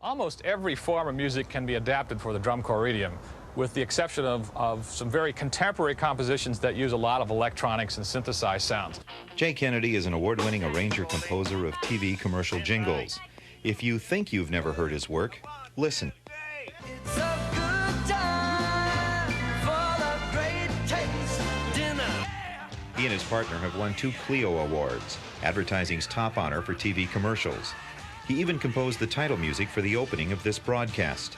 Almost every form of music can be adapted for the drum corps idiom, with the exception of some very contemporary compositions that use a lot of electronics and synthesized sounds. Jay Kennedy is an award-winning arranger-composer of TV commercial jingles. If you think you've never heard his work, listen. It's a good time for the great taste dinner. He and his partner have won 2 Clio awards, advertising's top honor for TV commercials. He even composed the title music for the opening of this broadcast.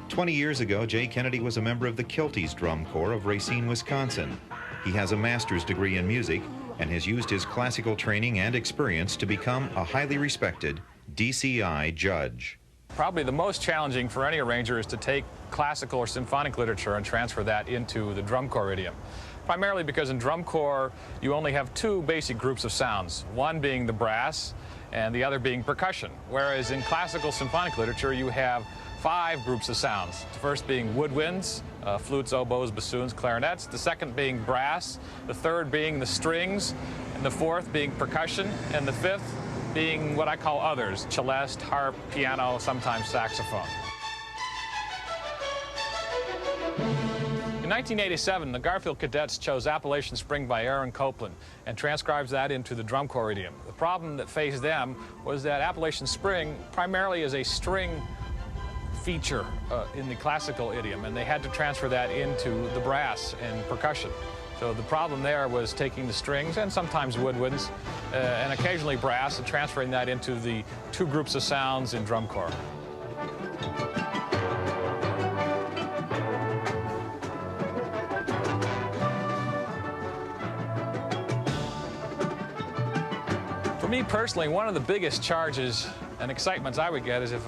20 years ago, Jay Kennedy was a member of the Kilties Drum Corps of Racine, Wisconsin. He has a master's degree in music and has used his classical training and experience to become a highly respected DCI judge. Probably the most challenging for any arranger is to take classical or symphonic literature and transfer that into the drum corps idiom. Primarily because in drum corps you only have 2 basic groups of sounds, one being the brass and the other being percussion, whereas in classical symphonic literature you have 5 groups of sounds. The first being woodwinds, flutes, oboes, bassoons, clarinets, the second being brass, the third being the strings, and the fourth being percussion, and the fifth being what I call others, celeste, harp, piano, sometimes saxophone. In 1987, the Garfield Cadets chose Appalachian Spring by Aaron Copland and transcribes that into the drum corps idiom. The problem that faced them was that Appalachian Spring primarily is a string feature in the classical idiom, and they had to transfer that into the brass and percussion. So the problem there was taking the strings and sometimes woodwinds and occasionally brass and transferring that into the 2 groups of sounds in drum corps. For me personally, one of the biggest charges and excitements I would get is if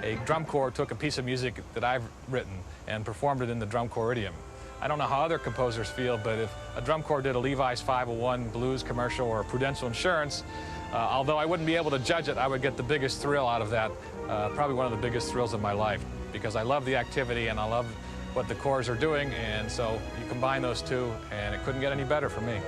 a drum corps took a piece of music that I've written and performed it in the drum corps idiom. I don't know how other composers feel, but if a drum corps did a Levi's 501 blues commercial or Prudential Insurance, although I wouldn't be able to judge it, I would get the biggest thrill out of that, probably one of the biggest thrills of my life, because I love the activity and I love what the corps are doing, and so you combine those 2 and it couldn't get any better for me.